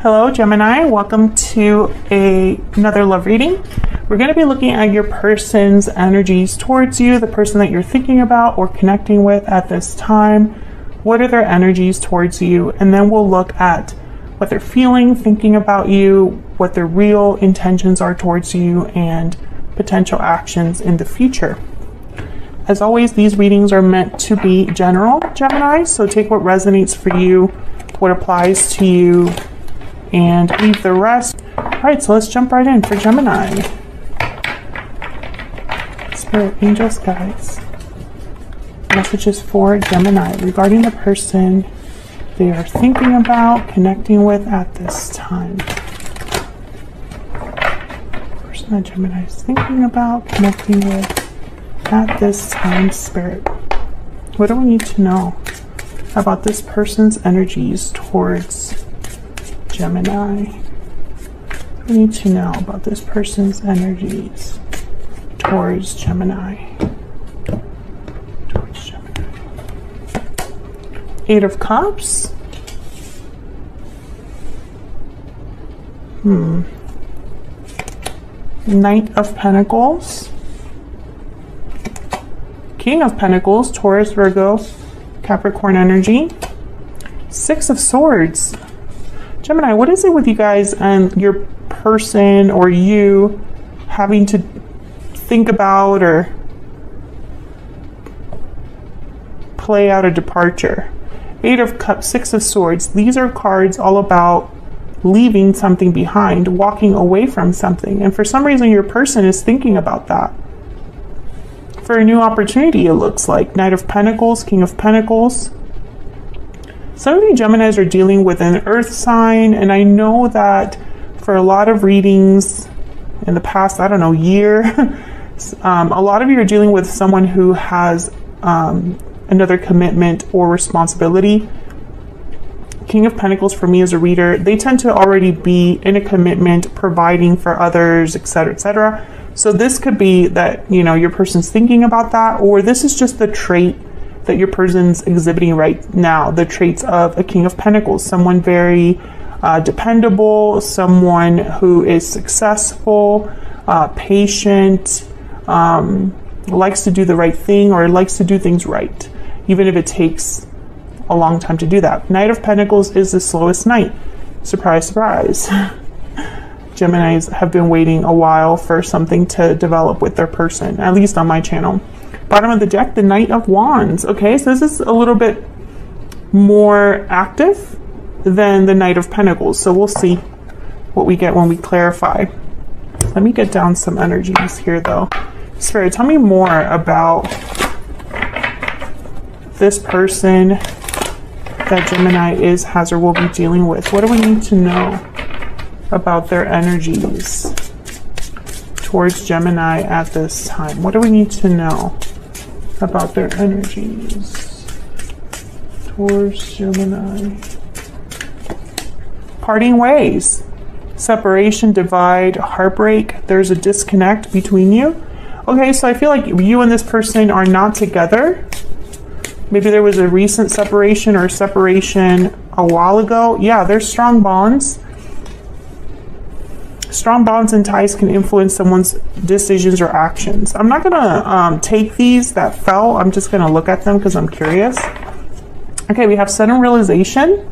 Hello Gemini, welcome to another love reading. We're going to be looking at your person's energies towards you, the person that you're thinking about or connecting with at this time. What are their energies towards you? And then we'll look at what they're feeling, thinking about you, what their real intentions are towards you, and potential actions in the future. As always, these readings are meant to be general, Gemini, so take what resonates for you, what applies to you, and leave the rest. All right, so let's jump right in for Gemini. Spirit, angels, guides. Messages for Gemini regarding the person they are thinking about, connecting with at this time. Person that Gemini is thinking about, connecting with at this time, Spirit. What do we need to know about this person's energies towards Gemini? What do we need to know about this person's energies towards Gemini? Eight of Cups. Knight of Pentacles. King of Pentacles, Taurus, Virgo, Capricorn energy. Six of Swords. Gemini, what is it with you guys and your person or you having to think about or play out a departure? Eight of Cups, Six of Swords. These are cards all about leaving something behind, walking away from something. And for some reason, your person is thinking about that. For a new opportunity, it looks like. Knight of Pentacles, King of Pentacles. Some of you Geminis are dealing with an earth sign, and I know that for a lot of readings in the past, I don't know, year, a lot of you are dealing with someone who has another commitment or responsibility. King of Pentacles for me as a reader, they tend to already be in a commitment, providing for others, etc., etc. So this could be that, you know, your person's thinking about that, or this is just the trait that your person's exhibiting right now, the traits of a King of Pentacles, someone very dependable, someone who is successful, patient, likes to do the right thing, or likes to do things right, even if it takes a long time to do that. Knight of Pentacles is the slowest knight. Surprise, surprise. Geminis have been waiting a while for something to develop with their person, at least on my channel. Bottom of the deck, the Knight of Wands. Okay, so this is a little bit more active than the Knight of Pentacles. So we'll see what we get when we clarify. Let me get down some energies here though. Spirit, tell me more about this person that Gemini is, has, or will be dealing with. What do we need to know about their energies towards Gemini at this time? What do we need to know about their energies towards Gemini? Parting ways, separation, divide, heartbreak. There's a disconnect between you. Okay, so I feel like you and this person are not together. Maybe there was a recent separation or separation a while ago. Yeah, there's strong bonds. Strong bonds and ties can influence someone's decisions or actions. I'm not gonna take these that fell. I'm just gonna look at them because I'm curious. Okay, we have sudden realization,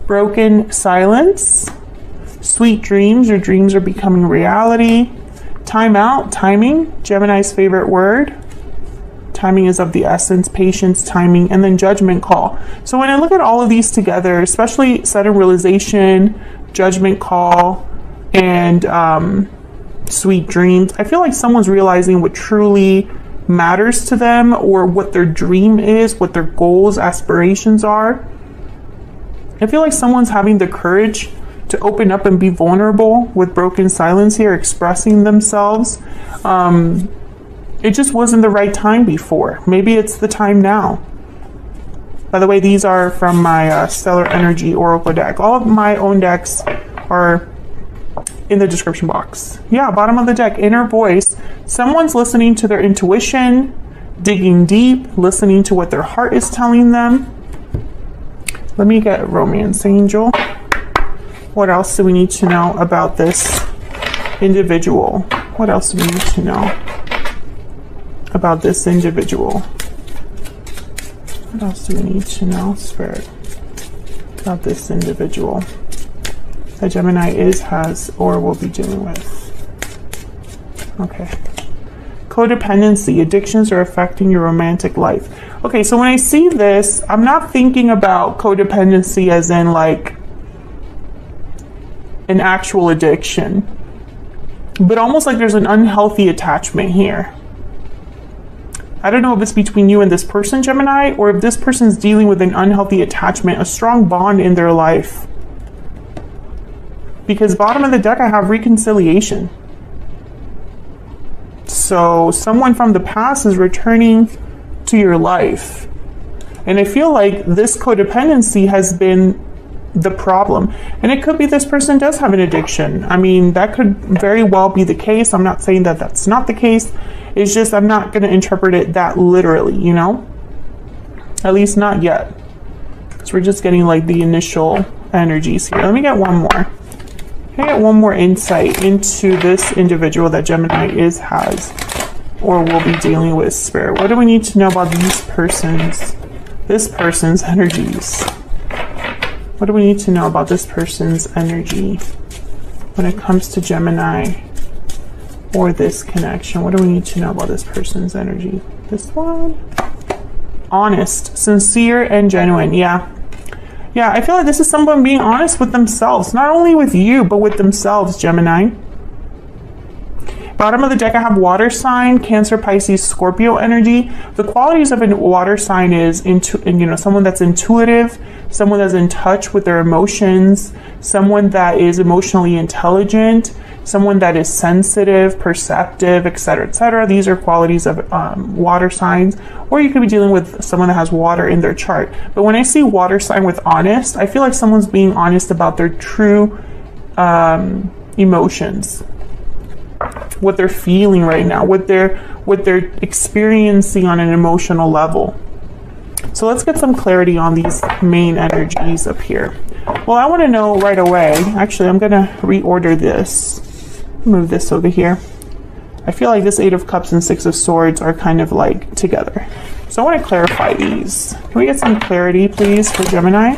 broken silence, sweet dreams. Your dreams are becoming reality. Time out, timing, Gemini's favorite word. Timing is of the essence, patience, timing, and then judgment call. So when I look at all of these together, especially sudden realization, judgment call, and sweet dreams, I feel like someone's realizing what truly matters to them, or what their dream is, what their goals, aspirations are. I feel like someone's having the courage to open up and be vulnerable with broken silence here, expressing themselves. It just wasn't the right time before. Maybe it's the time now. By the way, these are from my Stellar Energy Oracle deck. All of my own decks are in the description box. Yeah, bottom of the deck, inner voice. Someone's listening to their intuition, digging deep, listening to what their heart is telling them. Let me get a romance angel. What else do we need to know about this individual? What else do we need to know about this individual? What else do we need to know, Spirit, about this individual that Gemini is, has, or will be dealing with? Okay. Codependency. Addictions are affecting your romantic life. Okay, so when I see this, I'm not thinking about codependency as in like an actual addiction, but almost like there's an unhealthy attachment here. I don't know if it's between you and this person, Gemini, or if this person's dealing with an unhealthy attachment, a strong bond in their life. Because bottom of the deck, I have reconciliation. So someone from the past is returning to your life. And I feel like this codependency has been the problem. And it could be this person does have an addiction. I mean, that could very well be the case. I'm not saying that that's not the case. It's just I'm not going to interpret it that literally, you know? At least not yet. Because we're just getting like the initial energies here. Let me get one more. Can I get one more insight into this individual that Gemini is, has, or will be dealing with, Spirit? What do we need to know about this person's energies? What do we need to know about this person's energy when it comes to Gemini or this connection? What do we need to know about this person's energy? This one? Honest, sincere, and genuine. Yeah, I feel like this is someone being honest with themselves, not only with you, but with themselves, Gemini. Bottom of the deck, I have water sign, Cancer, Pisces, Scorpio energy. The qualities of a water sign is someone that's intuitive, someone that's in touch with their emotions, someone that is emotionally intelligent, someone that is sensitive, perceptive, etc., etc. These are qualities of water signs. Or you could be dealing with someone that has water in their chart. But when I see water sign with honest, I feel like someone's being honest about their true emotions, what they're feeling right now, what they're experiencing on an emotional level. So let's get some clarity on these main energies up here. Well, I want to know right away. Actually, I'm going to reorder this. Move this over here. I feel like this Eight of Cups and Six of Swords are kind of like together. So I want to clarify these. Can we get some clarity, please, for Gemini?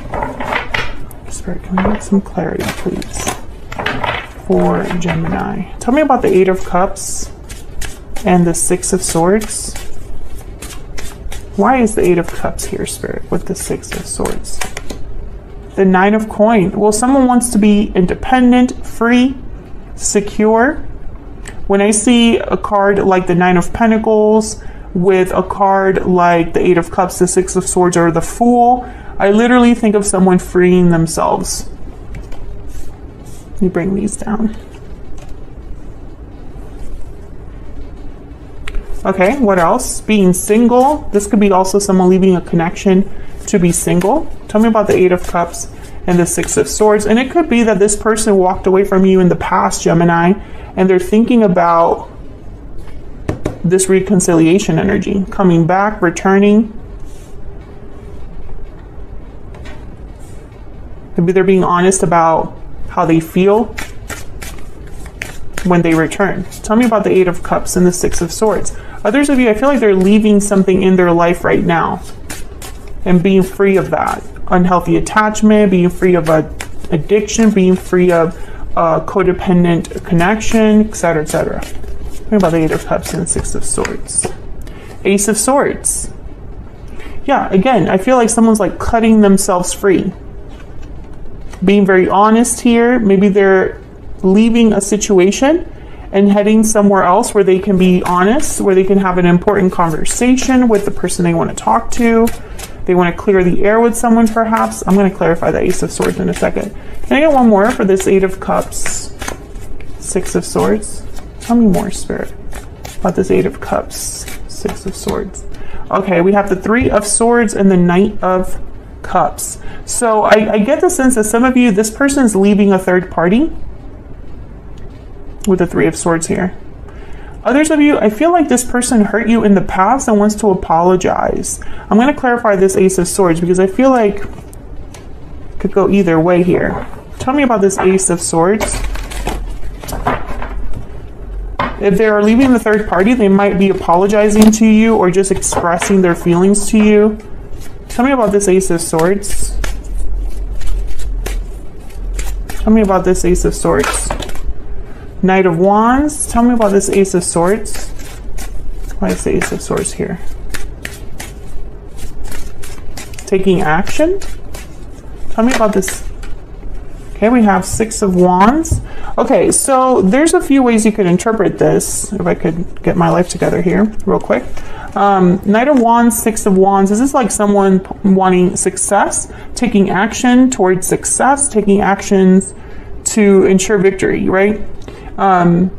Spirit, can we get some clarity, please, for Gemini? Tell me about the Eight of Cups and the Six of Swords. Why is the Eight of Cups here, Spirit, with the Six of Swords? The Nine of Coin. Well, someone wants to be independent, free, secure. When I see a card like the Nine of Pentacles with a card like the Eight of Cups, the Six of Swords, or the Fool, I literally think of someone freeing themselves. Let me bring these down. Okay, what else? Being single. This could be also someone leaving a connection to be single. Tell me about the Eight of Cups and the Six of Swords. And it could be that this person walked away from you in the past, Gemini, and they're thinking about this reconciliation energy, coming back, returning. Maybe they're being honest about how they feel when they return. Tell me about the Eight of Cups and the Six of Swords. Others of you, I feel like they're leaving something in their life right now and being free of that. Unhealthy attachment, being free of addiction, being free of codependent connection, etc., etc. Tell me about the Eight of Cups and the Six of Swords. Ace of Swords. Yeah, again, I feel like someone's like cutting themselves free. Being very honest here. Maybe they're leaving a situation and heading somewhere else where they can be honest, where they can have an important conversation with the person they want to talk to. They want to clear the air with someone, perhaps. I'm going to clarify the Ace of Swords in a second. Can I get one more for this Eight of Cups, Six of Swords? Tell me more, Spirit, about this Eight of Cups, Six of Swords. Okay, we have the Three of Swords and the Knight of Cups. So I get the sense that some of you, this person's leaving a third party with the Three of Swords here. Others of you, I feel like this person hurt you in the past and wants to apologize. I'm going to clarify this Ace of Swords because I feel like it could go either way here. Tell me about this Ace of Swords. If they're leaving the third party, they might be apologizing to you or just expressing their feelings to you. Tell me about this Ace of Swords. Tell me about this Ace of Swords. Knight of Wands. Tell me about this Ace of Swords. Why is the Ace of Swords here? Taking action. Tell me about this. Okay, we have Six of Wands. Okay, so there's a few ways you could interpret this. If I could get my life together here real quick. Knight of Wands, Six of Wands. Is this like someone wanting success, taking action towards success, taking actions to ensure victory, right? I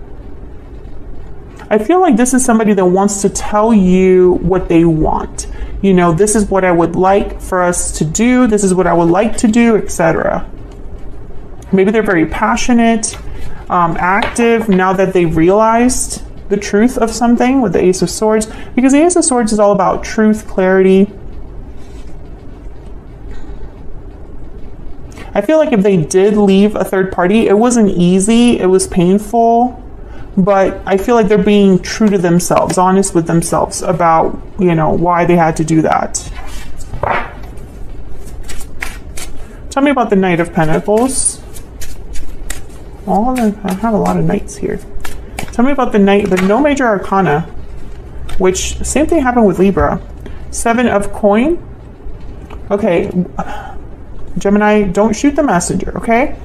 feel like this is somebody that wants to tell you what they want. You know, this is what I would like for us to do. This is what I would like to do, etc. Maybe they're very passionate, active now that they've realized the truth of something with the Ace of Swords, because the Ace of Swords is all about truth, clarity. I feel like if they did leave a third party, it wasn't easy, it was painful, but I feel like they're being true to themselves, honest with themselves about, you know, why they had to do that. Tell me about the Knight of Pentacles. I have a lot of knights here. Tell me about the Knight, but no major arcana, which same thing happened with Libra. Seven of Coin. Okay, Gemini, don't shoot the messenger, okay?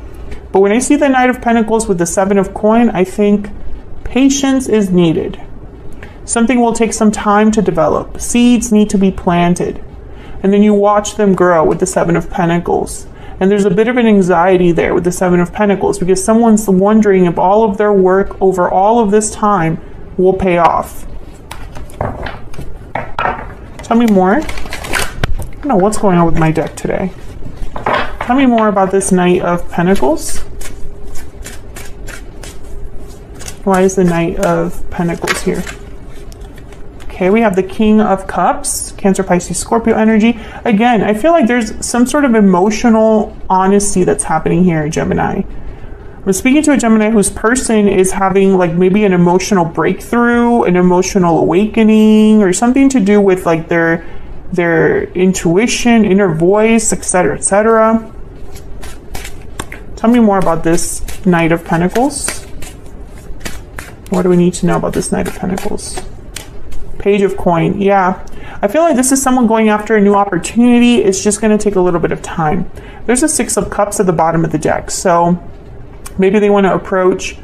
But when I see the Knight of Pentacles with the Seven of Coin, I think patience is needed. Something will take some time to develop. Seeds need to be planted. And then you watch them grow with the Seven of Pentacles. And there's a bit of an anxiety there with the Seven of Pentacles because someone's wondering if all of their work over all of this time will pay off. Tell me more. I don't know what's going on with my deck today. Tell me more about this Knight of Pentacles. Why is the Knight of Pentacles here? Okay, we have the King of Cups, Cancer, Pisces, Scorpio energy. Again, I feel like there's some sort of emotional honesty that's happening here, Gemini. I'm speaking to a Gemini whose person is having like maybe an emotional breakthrough, an emotional awakening, or something to do with like their intuition, inner voice, etc., etc. Tell me more about this Knight of Pentacles. What do we need to know about this Knight of Pentacles? Page of Coin. Yeah, I feel like this is someone going after a new opportunity. It's just going to take a little bit of time. There's a Six of Cups at the bottom of the deck. So maybe they want to approach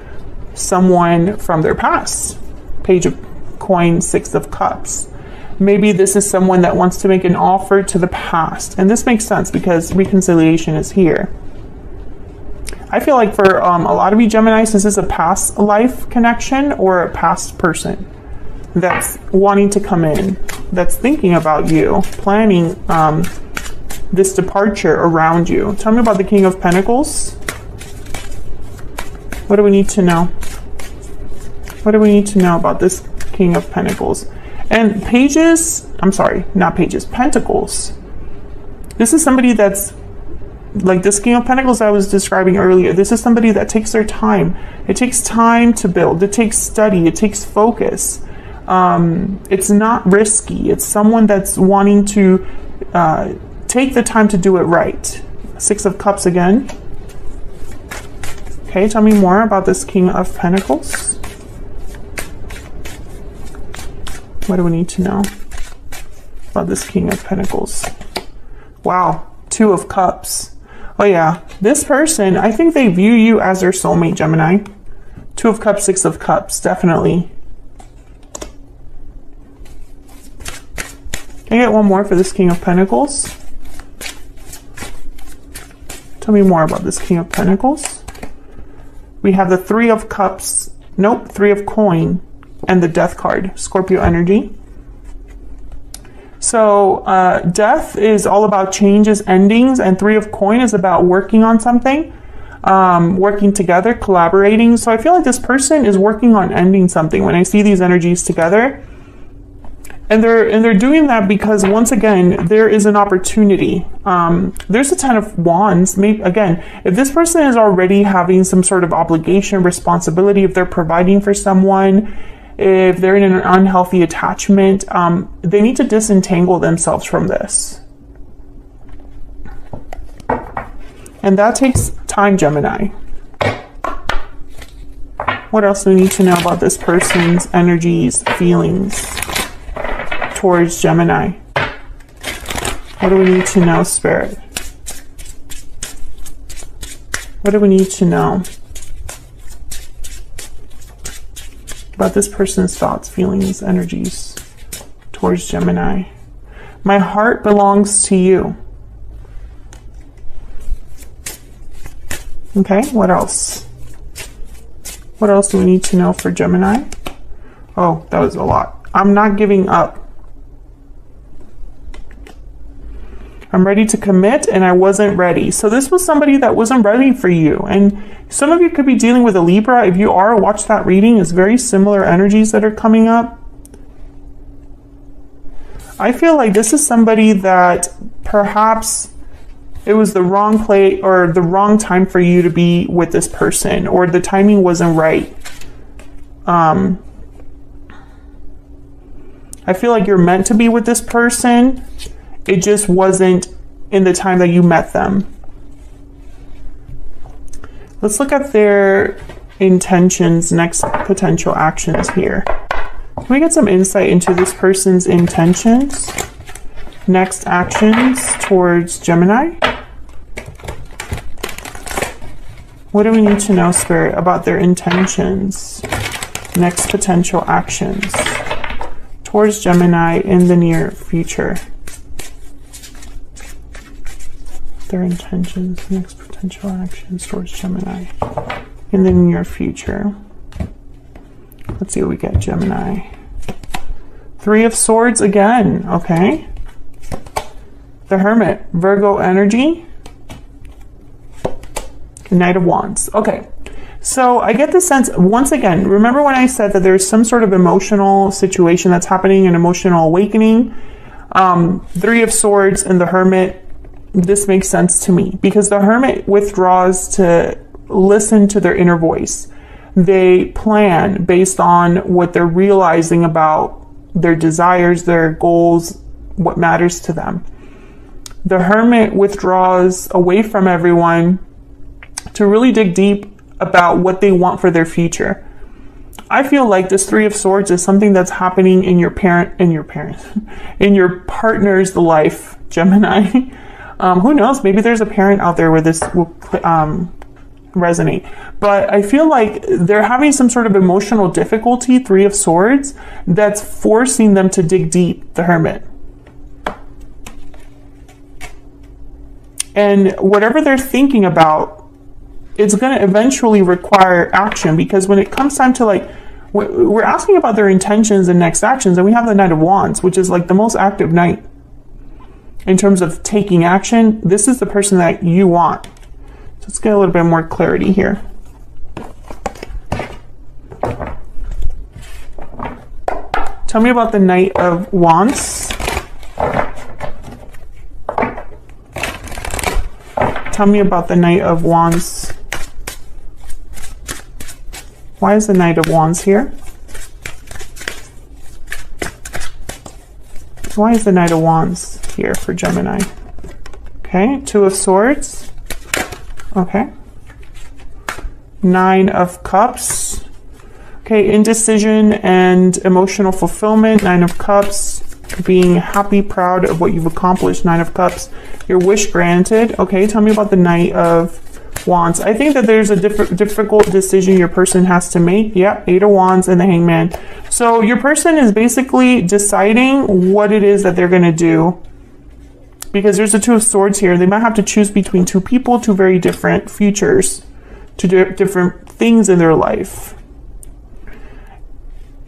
someone from their past. Page of Coin, Six of Cups. Maybe this is someone that wants to make an offer to the past. And this makes sense because reconciliation is here. I feel like for a lot of you Geminis, this is a past life connection or a past person that's wanting to come in, that's thinking about you, planning this departure around you. Tell me about the King of Pentacles. What do we need to know? What do we need to know about this King of Pentacles? And pages, I'm sorry, not pages, Pentacles. This is somebody that's like this King of Pentacles I was describing earlier. This is somebody that takes their time. It takes time to build. It takes study. It takes focus. It's not risky. It's someone that's wanting to take the time to do it right. Six of Cups again. Okay, tell me more about this King of Pentacles. What do we need to know about this King of Pentacles? Wow, Two of Cups. Oh yeah, this person, I think they view you as their soulmate, Gemini. Two of Cups, Six of Cups, definitely. Can I get one more for this King of Pentacles? Tell me more about this King of Pentacles. We have the Three of Cups, nope, Three of Coin, and the Death card, Scorpio energy. So Death is all about changes, endings, and Three of Coin is about working on something, working together, collaborating. So I feel like this person is working on ending something when I see these energies together. And they're doing that because, once again, there is an opportunity. There's a Ten of Wands. Maybe, again, if this person is already having some sort of obligation, responsibility, if they're providing for someone, if they're in an unhealthy attachment, they need to disentangle themselves from this. And that takes time, Gemini. What else do we need to know about this person's energies, feelings towards Gemini? What do we need to know, Spirit? What do we need to know about this person's thoughts, feelings, energies towards Gemini? My heart belongs to you. Okay, what else? What else do we need to know for Gemini? Oh, that was a lot. I'm not giving up. I'm ready to commit, and I wasn't ready. So this was somebody that wasn't ready for you. And some of you could be dealing with a Libra. If you are, watch that reading. It's very similar energies that are coming up. I feel like this is somebody that perhaps it was the wrong play or the wrong time for you to be with this person, or the timing wasn't right. I feel like you're meant to be with this person. It just wasn't in the time that you met them. Let's look at their intentions, next potential actions here. Can we get some insight into this person's intentions? Next actions towards Gemini? What do we need to know, Spirit, about their intentions? Next potential actions towards Gemini in the near future. Their intentions, next potential actions towards Gemini in the near future. Let's see what we get, Gemini. Three of Swords again, okay. The Hermit, Virgo energy. Knight of Wands. Okay, so I get the sense, once again, remember when I said that there's some sort of emotional situation that's happening, an emotional awakening? Three of Swords and the Hermit, this makes sense to me because the Hermit withdraws to listen to their inner voice. They plan based on what they're realizing about their desires, their goals, what matters to them. The Hermit withdraws away from everyone to really dig deep about what they want for their future. I feel like this Three of Swords is something that's happening in your in your partner's life, Gemini. Who knows? Maybe there's a parent out there where this will resonate. But I feel like they're having some sort of emotional difficulty, Three of Swords, that's forcing them to dig deep, the Hermit. And whatever they're thinking about, it's going to eventually require action, because when it comes time to, like, we're asking about their intentions and next actions, and we have the Knight of Wands, which is like the most active knight in terms of taking action. This is the person that you want. So let's get a little bit more clarity here. Tell me about the Knight of Wands. Tell me about the Knight of Wands. Why is the Knight of Wands here? Why is the Knight of Wands here for Gemini? Okay, Two of Swords. Okay. Nine of Cups. Okay, indecision and emotional fulfillment. Nine of Cups. Being happy, proud of what you've accomplished. Nine of Cups. Your wish granted. Okay, tell me about the Knight of Wands. I think that there's a difficult decision your person has to make. Yep, Eight of Wands and the Hangman. So your person is basically deciding what it is that they're going to do, because there's a Two of Swords here. They might have to choose between two people, two very different futures, two different things in their life.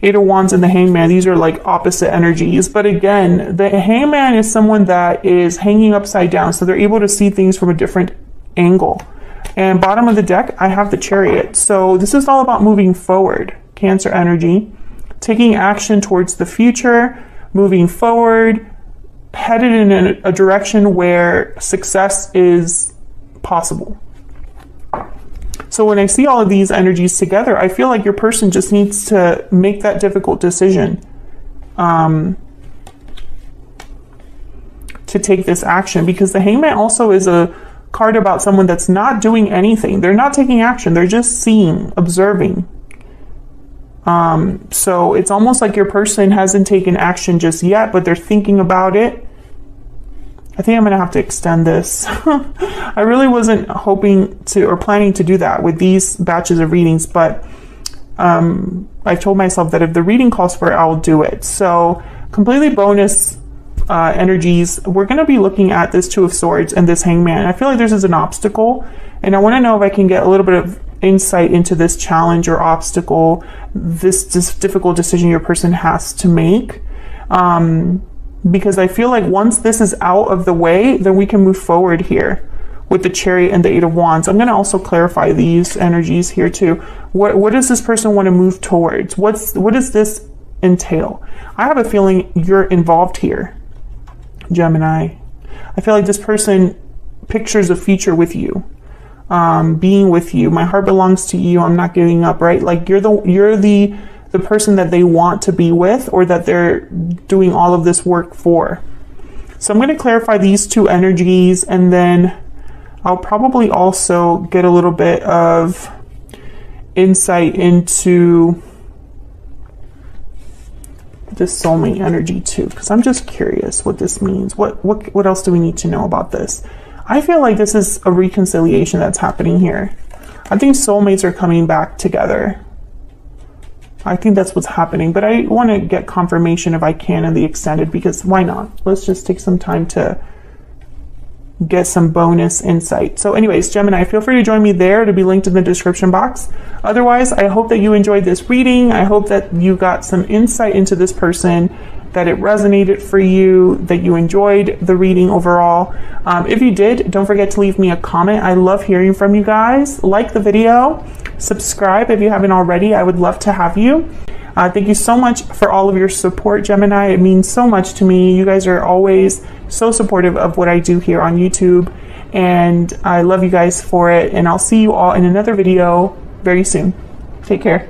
Eight of Wands and the Hangman, these are like opposite energies. But again, the Hangman is someone that is hanging upside down, so they're able to see things from a different angle. And bottom of the deck, I have the Chariot. So this is all about moving forward. Cancer energy, taking action towards the future, moving forward, headed in a direction where success is possible. So when I see all of these energies together, I feel like your person just needs to make that difficult decision to take this action, because the Hangman also is a card about someone that's not doing anything. They're not taking action. They're just seeing, observing. So it's almost like your person hasn't taken action just yet, but they're thinking about it. I think I'm going to have to extend this. I really wasn't hoping to or planning to do that with these batches of readings, but I've told myself that if the reading calls for it, I'll do it. So completely bonus energies. We're going to be looking at this Two of Swords and this Hangman. I feel like this is an obstacle, and I want to know if I can get a little bit of insight into this challenge or obstacle, this difficult decision your person has to make. Because I feel like once this is out of the way, then we can move forward here with the Chariot and the Eight of Wands. I'm going to also clarify these energies here too. What does this person want to move towards? What does this entail? I have a feeling you're involved here, Gemini. I feel like this person pictures a future with you, being with you. My heart belongs to you. I'm not giving up, right? Like you're the person that they want to be with, or that they're doing all of this work for. So I'm going to clarify these two energies, and then I'll probably also get a little bit of insight into this soulmate energy too, because I'm just curious what this means. What else do we need to know about this? I feel like this is a reconciliation that's happening here. I think soulmates are coming back together. I think that's what's happening, but I want to get confirmation if I can in the extended, because why not? Let's just take some time to get some bonus insight. So anyways, Gemini, feel free to join me there. It'll be linked in the description box. Otherwise, I hope that you enjoyed this reading. I hope that you got some insight into this person, that it resonated for you, that you enjoyed the reading overall. If you did, don't forget to leave me a comment. I love hearing from you guys. Like the video, subscribe if you haven't already. I would love to have you. Thank you so much for all of your support, Gemini. It means so much to me. You guys are always so supportive of what I do here on YouTube, and I love you guys for it. And I'll see you all in another video very soon. Take care.